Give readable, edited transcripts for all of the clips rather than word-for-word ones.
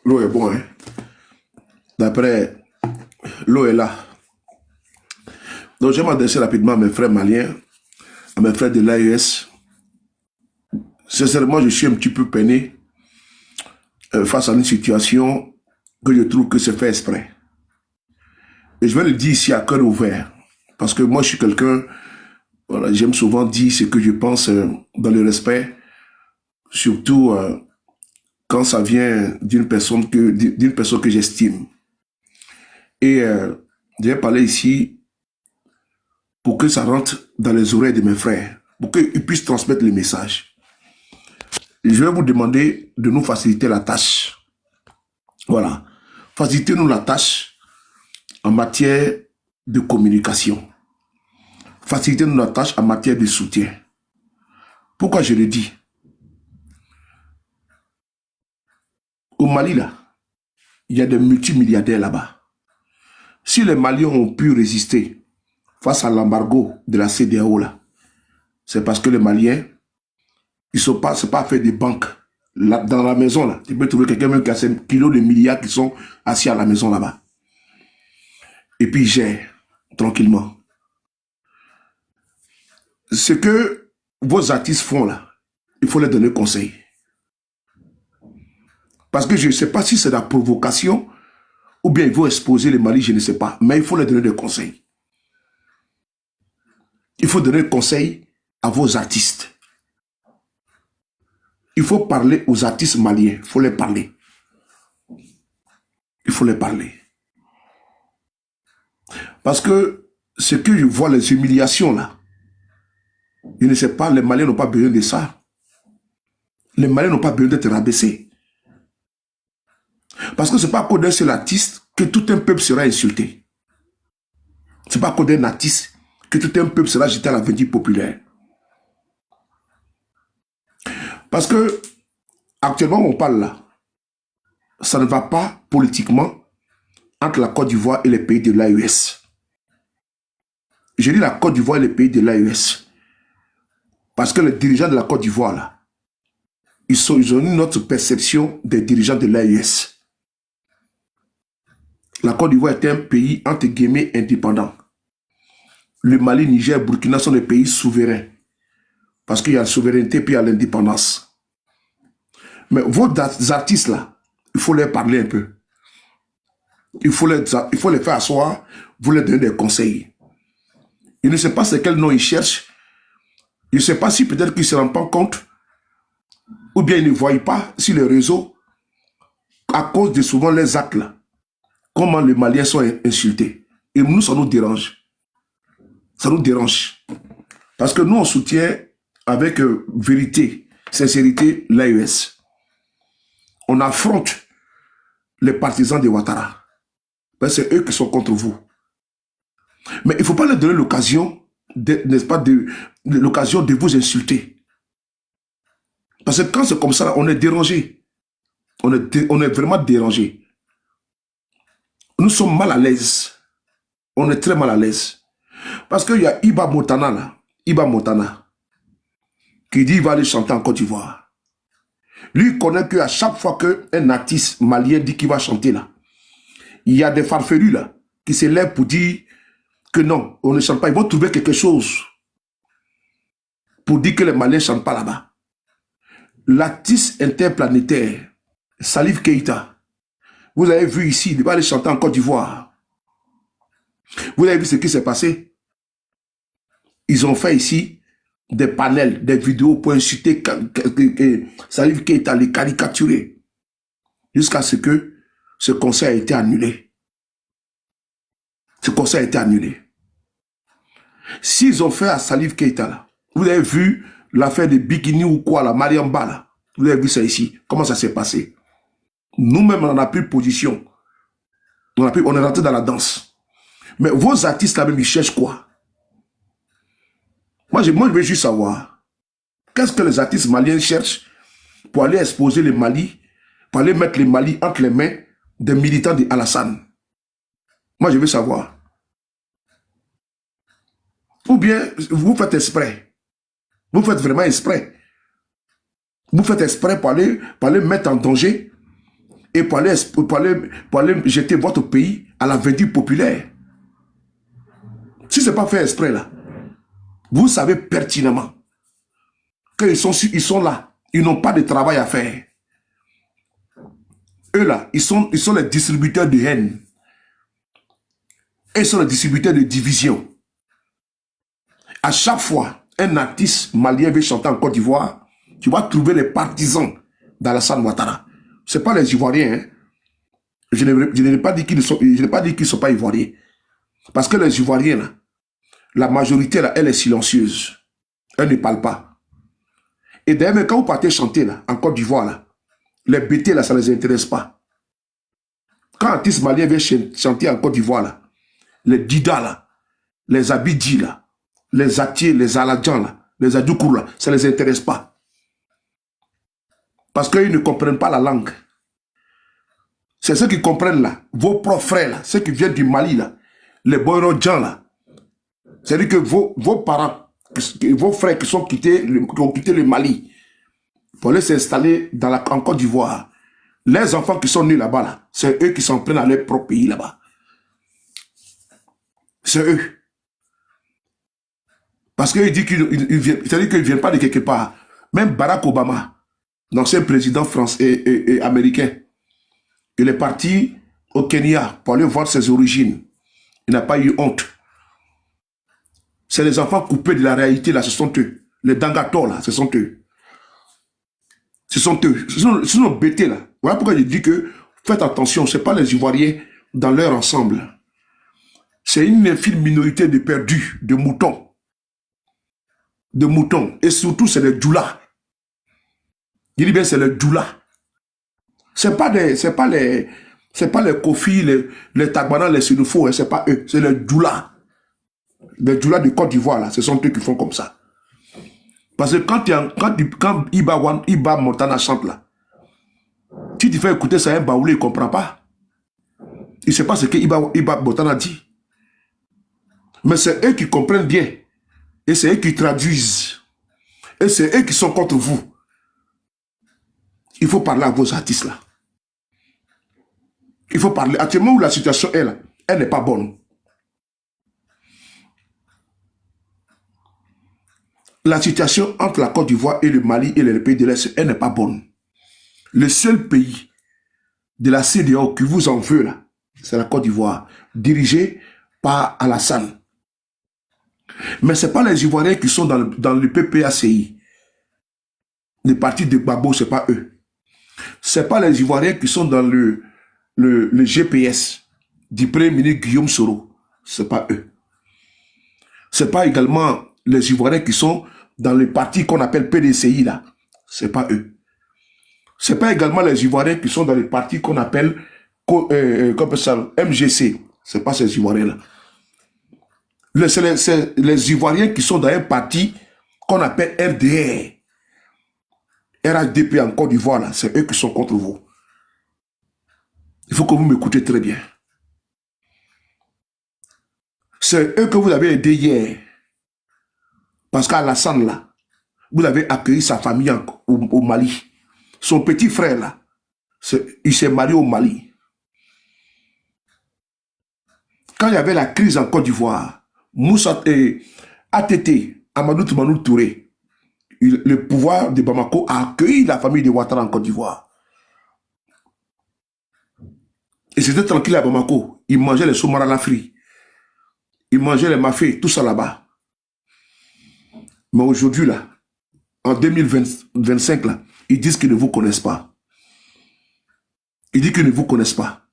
L'eau est bon, hein. D'après, l'eau est là. Donc, je vais m'adresser rapidement à mes frères maliens, à mes frères de l'AES. Sincèrement, je suis un petit peu peiné face à une situation que je trouve que c'est fait exprès. Et je vais le dire ici à cœur ouvert. Parce que moi, je suis quelqu'un, voilà, j'aime souvent dire ce que je pense dans le respect, surtout quand ça vient d'une personne que j'estime. Et je vais parler ici pour que ça rentre dans les oreilles de mes frères, pour qu'ils puissent transmettre le message. Je vais vous demander de nous faciliter la tâche. Voilà. Facilitez-nous la tâche en matière de communication. Facilitez-nous la tâche en matière de soutien. Pourquoi je le dis? Au Mali, là, il y a des multimilliardaires là-bas. Si les Maliens ont pu résister face à l'embargo de la CEDEAO, là, c'est parce que les Maliens, ils sont pas, c'est pas fait des banques. Là, dans la maison, là, tu peux trouver quelqu'un même qui a 5 kilos de milliards qui sont assis à la maison là-bas. Et puis ils gèrent tranquillement. Ce que vos artistes font là, il faut leur donner conseil. Parce que je ne sais pas si c'est la provocation ou bien ils vont exposer les Mali, je ne sais pas. Mais il faut leur donner des conseils. Il faut donner conseil à vos artistes. Il faut parler aux artistes maliens. Il faut les parler. Il faut les parler. Parce que ce que je vois, les humiliations là, je ne sais pas, les Maliens n'ont pas besoin de ça. Les Maliens n'ont pas besoin d'être rabaissés. Parce que ce n'est pas à cause d'un seul artiste que tout un peuple sera insulté. Ce n'est pas à cause d'un artiste que tout un peuple sera jeté à la vindicte populaire. Parce que, actuellement, on parle là, ça ne va pas politiquement entre la Côte d'Ivoire et les pays de l'AES. Je dis la Côte d'Ivoire et les pays de l'AES. Parce que les dirigeants de la Côte d'Ivoire, là, ils ont une autre perception des dirigeants de l'AES. La Côte d'Ivoire est un pays, entre guillemets, indépendant. Le Mali, Niger, Burkina sont des pays souverains. Parce qu'il y a la souveraineté puis il y a l'indépendance. Mais vos artistes là, il faut leur parler un peu. Il faut les faire asseoir, vous leur donner des conseils. Je ne sais pas c'est quel nom ils cherchent. Je ne sais pas si peut-être qu'ils ne se rendent pas compte ou bien ils ne voient pas sur les réseaux à cause de souvent les actes là, comment les Maliens sont insultés. Et nous, ça nous dérange. Ça nous dérange. Parce que nous, on soutient avec vérité, sincérité, l'AES. On affronte les partisans de Ouattara. C'est eux qui sont contre vous. Mais il ne faut pas leur donner l'occasion, n'est-ce pas, l'occasion de vous insulter. Parce que quand c'est comme ça, on est dérangé. On est vraiment dérangé. Nous sommes mal à l'aise. On est très mal à l'aise. Parce qu'il y a Iba Montana, là, Iba Montana, qui dit qu'il va aller chanter en Côte d'Ivoire. Lui, il connaît qu'à chaque fois qu'un artiste malien dit qu'il va chanter là, il y a des farfelus là, qui se lèvent pour dire que non, on ne chante pas. Ils vont trouver quelque chose pour dire que les Maliens ne chantent pas là-bas. L'artiste interplanétaire, Salif Keïta, vous avez vu ici, il va aller chanter en Côte d'Ivoire. Vous avez vu ce qui s'est passé? Ils ont fait ici des panels, des vidéos pour inciter Salif Keïta, les caricaturer, jusqu'à ce que ce concert ait été annulé. Ce concert a été annulé. S'ils ont fait à Salif Keïta, là, vous avez vu l'affaire de Bikini ou quoi, la Mariamba, là, vous avez vu ça ici, comment ça s'est passé? Nous-mêmes, on n'a plus position. On est rentré dans la danse. Mais vos artistes là-même, ils cherchent quoi? Moi, je veux juste savoir, qu'est-ce que les artistes maliens cherchent pour aller exposer les Mali, pour aller mettre les Mali entre les mains des militants de Alassane? Moi, je veux savoir. Ou bien, vous faites exprès. Vous faites vraiment exprès. Vous faites exprès pour aller mettre en danger et pour aller jeter votre pays à la verdure populaire. Si ce n'est pas fait exprès là, vous savez pertinemment qu'ils sont là, ils n'ont pas de travail à faire. Eux là, ils sont les distributeurs de haine. Ils sont les distributeurs de division. À chaque fois, un artiste malien veut chanter en Côte d'Ivoire, tu vas trouver les partisans d'Alassane Ouattara. Ce n'est pas les Ivoiriens. Hein. Je n'ai pas dit qu'ils ne sont pas Ivoiriens. Parce que les Ivoiriens, là, la majorité, là, elle est silencieuse. Elle ne parle pas. Et d'ailleurs, quand vous partez chanter là, en Côte d'Ivoire, là, les bêtés, là, ça ne les intéresse pas. Quand un artiste malien vient chanter en Côte d'Ivoire, là, les Dida, là, les Abidji, là, les Atier, les Aladjan, là, les Adoukour, là, ça ne les intéresse pas. Parce qu'ils ne comprennent pas la langue. C'est ceux qui comprennent, là, vos propres frères, là, ceux qui viennent du Mali, là, les Boyrodjan, là. C'est-à-dire que vos parents, vos frères qui ont quitté le Mali, pour aller s'installer en Côte d'Ivoire, les enfants qui sont nés là-bas, là, c'est eux qui s'en prennent à leur propre pays là-bas. C'est eux. Parce qu'ils disent qu'ils ne viennent pas de quelque part. Même Barack Obama, l'ancien président français et américain, il est parti au Kenya pour aller voir ses origines. Il n'a pas eu honte. C'est les enfants coupés de la réalité, là, ce sont eux. Les Dangato, là, ce sont eux. Ce sont eux. Ce sont nos bêtés, là. Voilà pourquoi je dis que faites attention, ce n'est pas les Ivoiriens dans leur ensemble. C'est une infime minorité de perdus, de moutons. De moutons. Et surtout, c'est les Djoula. Je dis bien, c'est les Djoula. C'est pas les Kofi, les Tagbana, les Sénoufo, hein, c'est pas eux. C'est les Djoula. Les Djoula de Côte d'Ivoire, là, ce sont eux qui font comme ça. Parce que quand Iba Montana chante là, si tu fais écouter ça, un baoulé, il ne comprend pas. Il ne sait pas ce que Iba Montana dit. Mais c'est eux qui comprennent bien. Et c'est eux qui traduisent. Et c'est eux qui sont contre vous. Il faut parler à vos artistes là. Il faut parler. Actuellement où la situation est là, elle n'est pas bonne. La situation entre la Côte d'Ivoire et le Mali et les pays de l'Est, elle n'est pas bonne. Le seul pays de la CEDEAO qui vous en veut là, c'est la Côte d'Ivoire, dirigée par Alassane. Mais ce n'est pas les Ivoiriens qui sont dans le PPACI. Les partis de Gbagbo, ce n'est pas eux. Ce n'est pas les Ivoiriens qui sont dans le GPS du Premier ministre Guillaume Soro. Ce n'est pas eux. Ce n'est pas également les Ivoiriens qui sont dans le parti qu'on appelle PDCI là. Ce n'est pas eux. Ce n'est pas également les Ivoiriens qui sont dans le parti qu'on appelle MGC. Ce n'est pas ces Ivoiriens là. C'est les Ivoiriens qui sont dans un parti qu'on appelle RDR. RHDP en Côte d'Ivoire, là, c'est eux qui sont contre vous. Il faut que vous m'écoutez très bien. C'est eux que vous avez aidé hier. Parce qu'Alassane, là, vous avez accueilli sa famille au Mali. Son petit frère, là, il s'est marié au Mali. Quand il y avait la crise en Côte d'Ivoire, Moussa et ATT, Amadou Toumanou Touré, le pouvoir de Bamako a accueilli la famille de Ouattara en Côte d'Ivoire. Et c'était tranquille à Bamako. Ils mangeaient les soumara lafri. Ils mangeaient les mafés, tout ça là-bas. Mais aujourd'hui, là, en 2025, là, ils disent qu'ils ne vous connaissent pas. Ils disent qu'ils ne vous connaissent pas.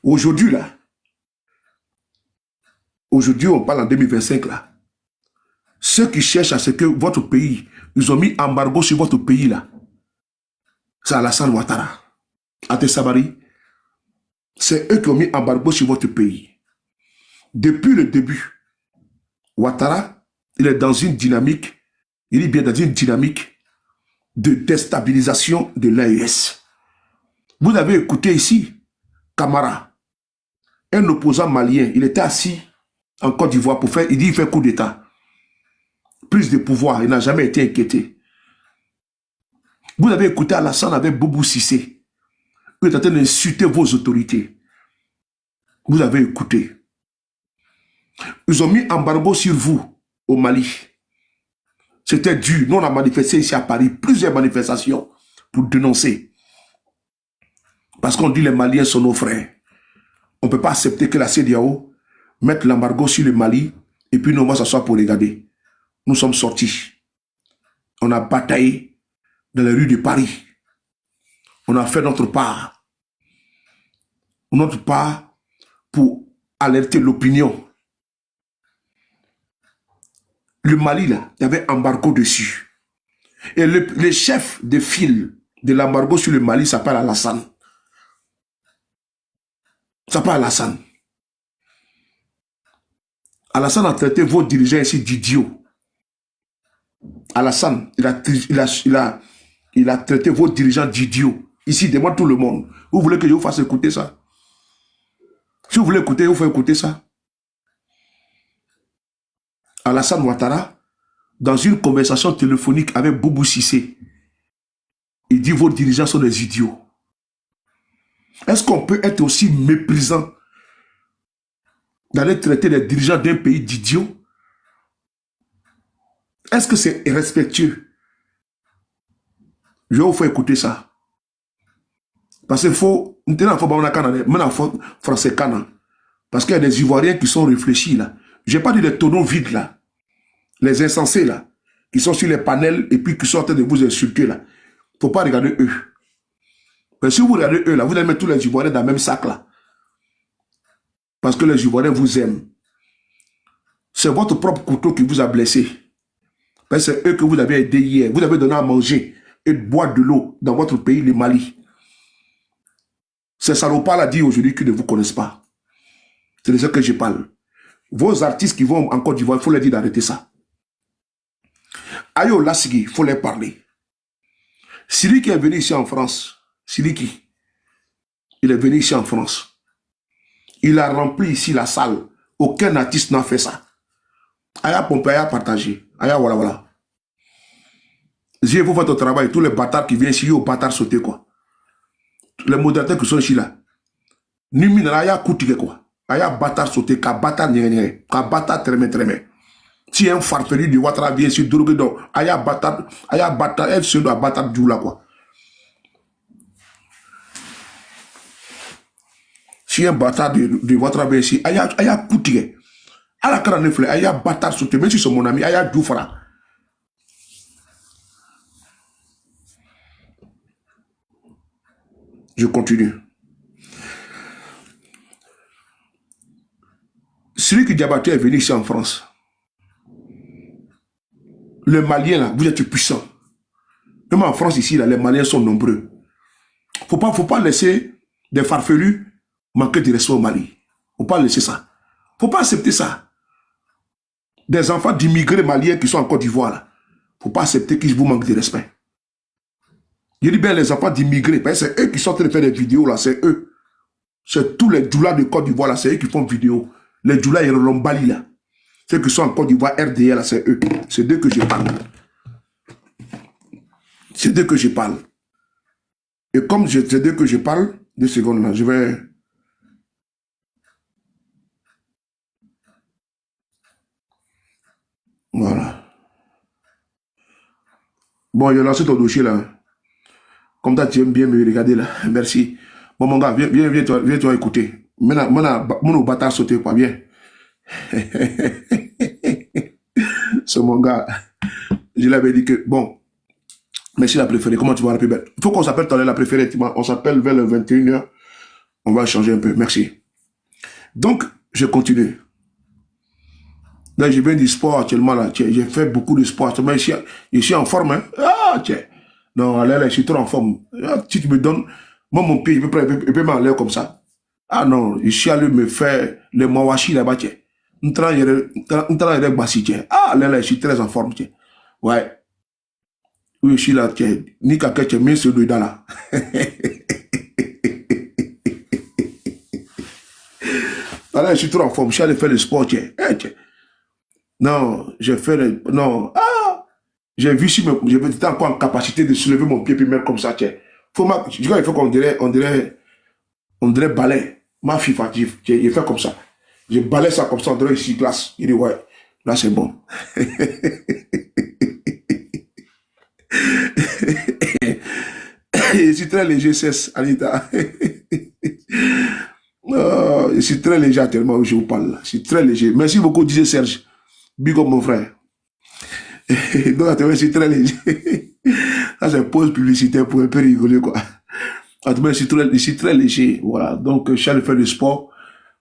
Aujourd'hui, là, aujourd'hui, on parle en 2025, là. Ceux qui cherchent à ce que votre pays, ils ont mis embargo sur votre pays, là. C'est Alassane Ouattara. Ate Sabari. C'est eux qui ont mis embargo sur votre pays. Depuis le début, Ouattara, il est dans une dynamique, il est bien dans une dynamique de déstabilisation de l'AES. Vous avez écouté ici, Camara, un opposant malien, il était assis en Côte d'Ivoire pour faire, il dit il fait coup d'État. Plus de pouvoir, il n'a jamais été inquiété. Vous avez écouté Alassane avec Boubou Sissé. Vous êtes en train d'insulter vos autorités. Vous avez écouté. Ils ont mis embargo sur vous au Mali. C'était dû. Nous, on a manifesté ici à Paris, plusieurs manifestations pour dénoncer. Parce qu'on dit les Maliens sont nos frères. On ne peut pas accepter que la CEDEAO mette l'embargo sur le Mali et puis nous, on va s'asseoir pour regarder. Nous sommes sortis. On a bataillé dans les rues de Paris. On a fait notre part. Notre part pour alerter l'opinion. Le Mali, là, il y avait embargo dessus. Et le chef de file de l'embargo sur le Mali s'appelle Alassane. S'appelle Alassane. Alassane a traité vos dirigeants ici d'idiots. Alassane, il a traité vos dirigeants d'idiots. Ici, devant tout le monde. Vous voulez que je vous fasse écouter ça? Si vous voulez écouter, il faut écouter ça. Alassane Ouattara, dans une conversation téléphonique avec Boubou Cissé, il dit vos dirigeants sont des idiots. Est-ce qu'on peut être aussi méprisant d'aller traiter les dirigeants d'un pays d'idiots? Est-ce que c'est irrespectueux? Je vais vous faire écouter ça. Parce qu'il faut... Parce qu'il y a des Ivoiriens qui sont réfléchis là. Je n'ai pas dit les tonneaux vides là. Les insensés là. Qui sont sur les panels et puis qui sont en train de vous insulter là. Il ne faut pas regarder eux. Mais si vous regardez eux là, vous allez mettre tous les Ivoiriens dans le même sac là. Parce que les Ivoiriens vous aiment. C'est votre propre couteau qui vous a blessé. C'est eux que vous avez aidé hier. Vous avez donné à manger et de boire de l'eau dans votre pays, le Mali. Ces salopards-là disent aujourd'hui qu'ils ne vous connaissent pas. C'est de ça que je parle. Vos artistes qui vont en Côte d'Ivoire, il faut leur dire d'arrêter ça. Ayo Lassigui, il faut leur parler. Siliki est venu ici en France. Siliki, il est venu ici en France. Il a rempli ici la salle. Aucun artiste n'a fait ça. Aya pompé, aya partagé. Aya voilà, voilà. Si vous faites votre travail, tous les bâtards qui viennent ici, ils ont bâtards sautés quoi. Les modérateurs qui sont ici là. Nimi na aya koutike quoi. Aya bâtard sauté, ka bâtard nyé, ka bâtard trémé. Si un farfelu de Ouattara vient ici, drogué donc, aya bâtard, elle se doit bâtard du là quoi. Si un bâtard de Ouattara vient ici, aya koutike. À la cara nefle, aya bâtard sauté, même si c'est mon ami, aya doufra. Je continue. Celui qui Diabaté est venu ici en France. Les Maliens, là, vous êtes puissants. Même en France, ici, là, les Maliens sont nombreux. Faut pas laisser des farfelus manquer de respect au Mali. Faut pas laisser ça. Faut pas accepter ça. Des enfants d'immigrés maliens qui sont en Côte d'Ivoire, là. Faut pas accepter qu'ils vous manquent de respect. Je dis bien les enfants d'immigrés, parce que c'est eux qui sont en train de faire des vidéos, là, c'est eux. C'est tous les doulas de Côte d'Ivoire, là, c'est eux qui font vidéo. Les doulas et les Bali, là. Ceux qui sont en Côte d'Ivoire, RDL, là, c'est eux. C'est d'eux que je parle. C'est d'eux que je parle. Et comme c'est d'eux que je parle, 2 secondes là, je vais... Voilà. Bon, j'ai lancé ton dossier là. Comme ça, tu aimes bien me regarder là. Merci. Bon, mon gars, viens toi écouter. Maintenant, mon bâtard sauté, quoi, bien. C'est mon gars. Je l'avais dit que, bon, merci la préférée. Comment tu vas la plus belle? Il faut qu'on s'appelle la préférée. On s'appelle vers le 21h. On va changer un peu. Merci. Donc, je continue. Là, je viens du sport actuellement. Là. J'ai fait beaucoup de sport. Je suis en forme. Hein? Ah, tiens. Non, là, je suis trop en forme. Si tu me donnes, moi, mon pied, il peut m'enlever comme ça. Ah non, je suis allé me faire le mawashi là-bas, tiens. Ah, là, je suis très en forme, tiens. Ouais. Oui, je suis là, tiens. Ni quelqu'un, tiens, mais c'est là, là. Là, je suis trop en forme. Je suis allé faire le sport, tiens. Tiens. Non, j'ai fait le... Non. Ah! J'ai vu si j'étais encore en capacité de soulever mon pied puis mettre comme ça, tiens. Il faut on dirait balai. Ma fille, j'ai fait comme ça. Je balai ça comme ça, on dirait ici, glace. Il dit, ouais, là c'est bon. Je suis très léger, c'est Anita. Oh, je suis très léger actuellement où je vous parle. Je suis très léger. Merci beaucoup, disait Serge. Big up, mon frère. Donc, actuellement, je suis très léger. Ça, c'est une pause publicitaire pour un peu rigoler, quoi. En tout cas, je suis très léger. Voilà. Donc, je suis allé faire du sport.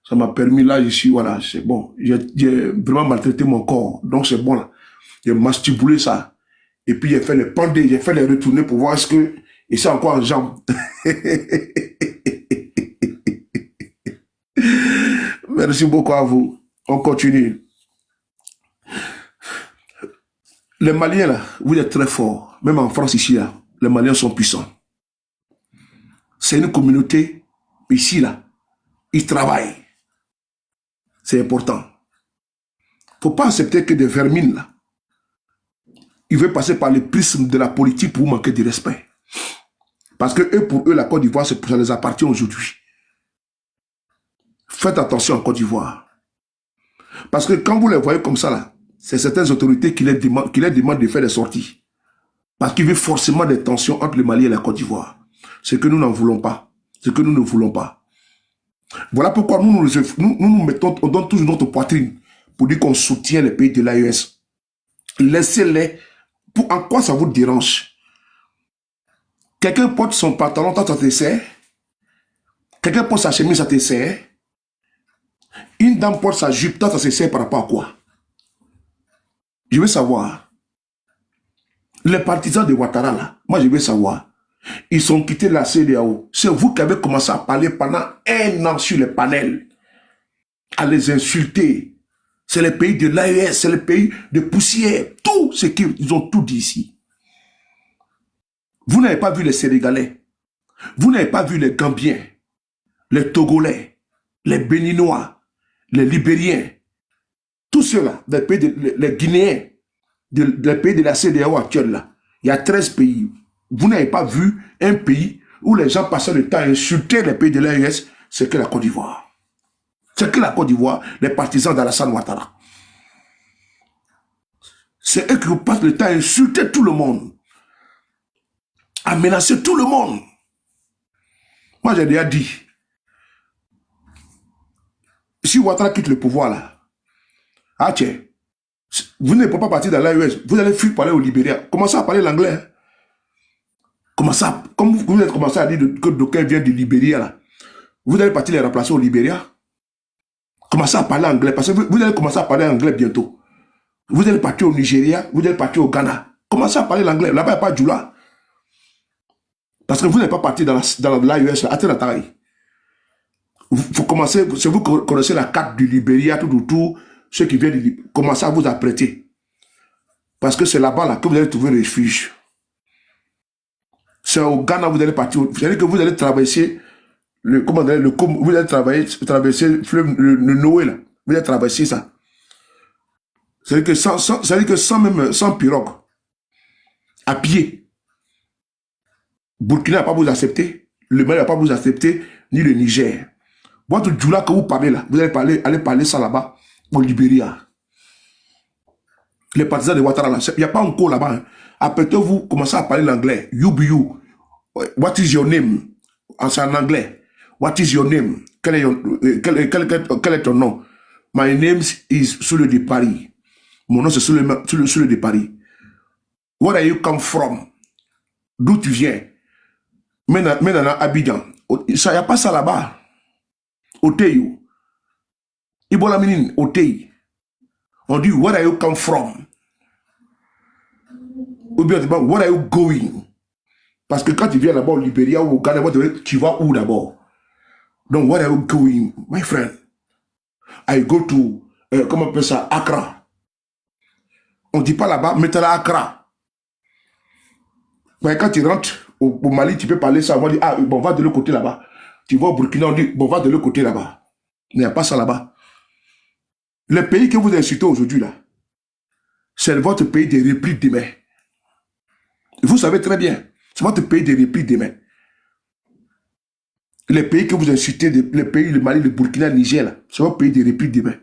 Ça m'a permis, là, je suis, voilà, c'est bon. J'ai vraiment maltraité mon corps. Donc, c'est bon, là. J'ai mastibulé ça. Et puis, j'ai fait les pendés, j'ai fait les retourner pour voir ce que... Et c'est encore en jambes. Merci beaucoup à vous. On continue. Les Maliens, là, vous êtes très forts. Même en France, ici, là, les Maliens sont puissants. C'est une communauté, ici, là, ils travaillent. C'est important. Il ne faut pas accepter que des vermines, là, ils veulent passer par le prisme de la politique pour manquer de respect. Parce que eux, pour eux, la Côte d'Ivoire, ça les appartient aujourd'hui. Faites attention en Côte d'Ivoire. Parce que quand vous les voyez comme ça, là, c'est certaines autorités qui les demandent de faire des sorties. Parce qu'il y a forcément des tensions entre le Mali et la Côte d'Ivoire. Ce que nous n'en voulons pas. Ce que nous ne voulons pas. Voilà pourquoi nous mettons, on donne toujours notre poitrine pour dire qu'on soutient les pays de l'AES. Laissez-les. En quoi ça vous dérange? Quelqu'un porte son pantalon, ça te sert. Quelqu'un porte sa chemise, ça te sert. Une dame porte sa jupe, ça se sert par rapport à quoi? Je veux savoir. Les partisans de Ouattara, là, moi je veux savoir. Ils ont quitté la CEDEAO. C'est vous qui avez commencé à parler pendant 1 an sur les panels, à les insulter. C'est le pays de l'AES, c'est le pays de poussière. Tout ce qu'ils ont tout dit ici. Vous n'avez pas vu les Sénégalais. Vous n'avez pas vu les Gambiens, les Togolais, les Béninois, les Libériens. Tous ceux-là, les Guinéens, des pays de la CEDEAO actuelle, là. Il y a 13 pays. Vous n'avez pas vu un pays où les gens passaient le temps à insulter les pays de l'AES, c'est que la Côte d'Ivoire. C'est que la Côte d'Ivoire, les partisans d'Alassane Ouattara. C'est eux qui passent le temps à insulter tout le monde, à menacer tout le monde. Moi, j'ai déjà dit, si Ouattara quitte le pouvoir, là, ah tiens, vous ne pouvez pas partir dans l'AES, vous allez fuir pour aller au Libéria. Commencez à parler l'anglais. Hein. Comme vous avez commencé à dire que d'aucuns viennent du Libéria, là, vous allez partir les remplacer au Libéria. Commencez à parler anglais, parce que vous allez commencer à parler anglais bientôt. Vous allez partir au Nigeria, vous allez partir au Ghana. Commencez à parler l'anglais. Là-bas, il n'y a pas de Djoula. Parce que vous n'êtes pas parti dans l'AES, à Ténataï. Vous commencez, si vous connaissez la carte du Libéria, tout, ceux qui viennent du Libéria, commencez à vous apprêter. Parce que c'est là-bas là, que vous allez trouver refuge. C'est au Ghana vous allez partir. C'est-à-dire que vous allez traverser vous allez traverser le Noé là. Vous allez traverser ça. C'est-à-dire que sans pirogue, à pied, Burkina n'a pas vous accepter, le Mali n'a pas vous accepter, ni le Niger. Votre Djoula que vous parlez là, vous allez aller parler ça là-bas, au Libéria. Les partisans de Ouattara là, il n'y a pas encore là-bas. Hein. Après que vous commencez à parler l'anglais, you. What is your name? En anglais. What is your name? Quel est ton nom? My name is Soule de Paris. Mon nom c'est Soule de Paris. Where are you come from? D'où tu viens? Maintenant, Abidjan. Ça, il n'y a pas ça là-bas. Oteyo. Ibola Minin, Otey. On dit, where are you come from? Ou bien, where are you going? Parce que quand tu viens là-bas au Libéria ou au Ghana, tu vas où d'abord? Donc, where are you going, my friend? I go to, comment on appelle ça, Accra. On ne dit pas là-bas, mettez-la Accra. Mais quand tu rentres au Mali, tu peux parler ça. On va dire, ah, bon, va de l'autre côté là-bas. Tu vas au Burkina, on dit, bon, va de l'autre côté là-bas. Il n'y a pas ça là-bas. Le pays que vous insultez aujourd'hui là, c'est votre pays de repli demain. Vous savez très bien, c'est votre pays de repli demain. Les pays que vous insultez, les pays, le Mali, le Burkina, le Niger, c'est un pays de réplique demain.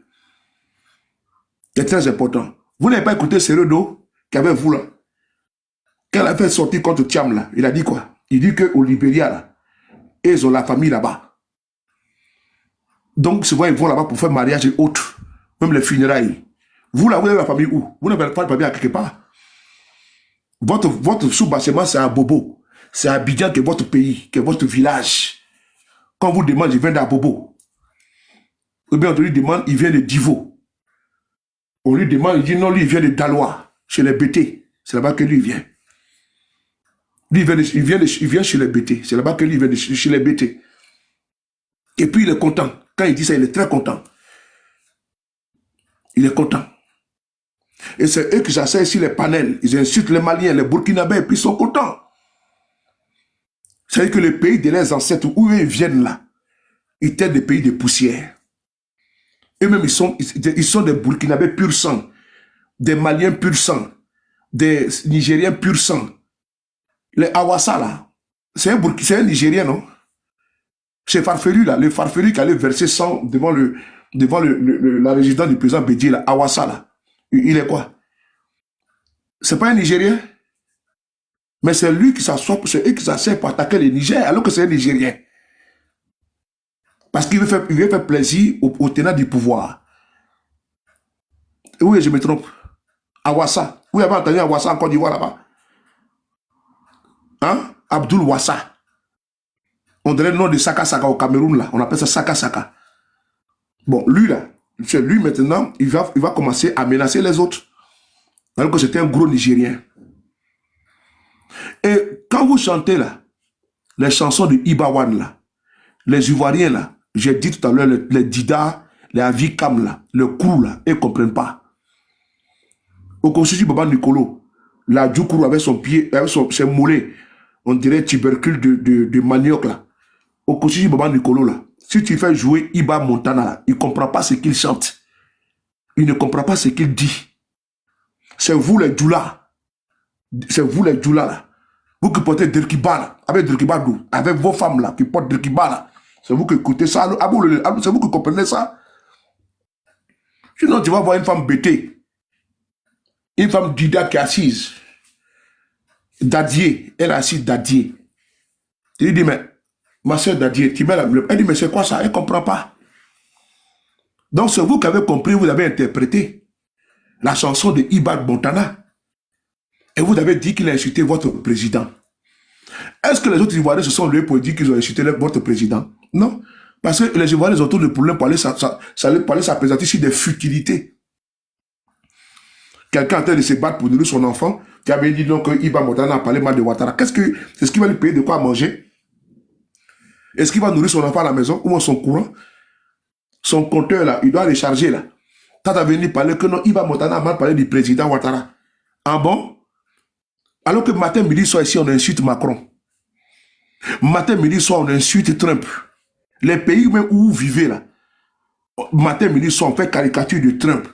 C'est très important. Vous n'avez pas écouté Seredo qui avait vous là. Quand il a fait sortir contre Thiam là, il a dit quoi? Il dit qu'au Libéria là, ils ont la famille là-bas. Donc souvent ils vont là-bas pour faire mariage et autres. Même les funérailles. Vous là, vous avez la famille où? Vous n'avez pas de famille à quelque part. Votre sous-bassement c'est à Bobo. C'est à Abidjan qui est votre pays, qui est votre village. Quand vous demandez, je viens d'Abobo. Ou bien on lui demande, il vient de Divo. On lui demande, il dit non, lui il vient de Dalois, chez les BT. C'est là-bas que lui vient. Lui il vient chez les BT. C'est là-bas que lui vient chez les BT. Et puis il est content. Quand il dit ça, il est très content. Il est content. Et c'est eux qui s'asseyent sur les panels. Ils insultent les Maliens, les Burkinabés, et puis ils sont contents. C'est-à-dire que le pays de leurs ancêtres, où ils viennent là, ils étaient des pays de poussière. Eux-mêmes, ils sont des Burkinabés pur sang, des Maliens pur sang, des Nigériens pur sang. Les Awassa là, c'est un Nigérien, non? C'est Farfelu là, le Farfelu qui allait verser sang devant la résidence du président Bédié là, Awassa là. Il est quoi? C'est pas un Nigérien? Mais c'est lui qui s'assoit, c'est eux qui s'assoient pour attaquer le Niger, alors que c'est un Nigérien. Parce qu'il veut faire plaisir aux tenants du pouvoir. Oui, je me trompe. Awassa. Vous avez entendu Awassa en Côte d'Ivoire là-bas? Hein? Abdoul Wassa. On dirait le nom de Saka Saka au Cameroun là. On appelle ça Saka Saka. Bon, lui là, c'est lui maintenant, il va commencer à menacer les autres. Alors que c'était un gros Nigérien. Et quand vous chantez là, les chansons de Ibawan là, les Ivoiriens là, j'ai dit tout à l'heure, les Dida, les Avikam là, le Kourou là, ils ne comprennent pas. Au Constitut Baba Nicolo, la Djoukourou avec son pied, avec ses mollets, on dirait tubercule de manioc là. Au Constitut Baba Nicolo là, si tu fais jouer Iba Montana là, il ne comprend pas ce qu'il chante. Il ne comprend pas ce qu'il dit. C'est vous les Djoula. C'est vous les Djoula là. Vous qui portez Derkiba là, avec Derkiba d'où, avec vos femmes là, qui portent Derkiba là. C'est vous qui écoutez ça. C'est vous qui comprenez ça. Sinon, tu vas voir une femme bêtée. Une femme Dida qui est assise. Dadier. Elle est assise Dadier. Il dit, mais ma soeur Dadier, tu mets la... Elle dit, mais c'est quoi ça? Elle ne comprend pas. Donc, c'est vous qui avez compris, vous avez interprété la chanson de Ibad Montana. Et vous avez dit qu'il a insulté votre président. Est-ce que les autres Ivoiriens se sont levés pour dire qu'ils ont insulté votre président? Non. Parce que les Ivoiriens ont tourné le problème pour aller s'apprésenter sur des futilités. Quelqu'un en train de se battre pour nourrir son enfant, qui avait dit donc que Iba Montana a parlé mal de Ouattara. Est-ce qu'il va lui payer de quoi manger? Est-ce qu'il va nourrir son enfant à la maison ou son courant? Son compteur là, il doit recharger là. Quand tu as venu parler que non, Iba Montana a mal parlé du président Ouattara. Ah bon? Alors que matin, midi, soir ici, on insulte Macron. Matin, midi, soir, on insulte Trump. Les pays même où vous vivez là, matin, midi, soir, on fait caricature de Trump.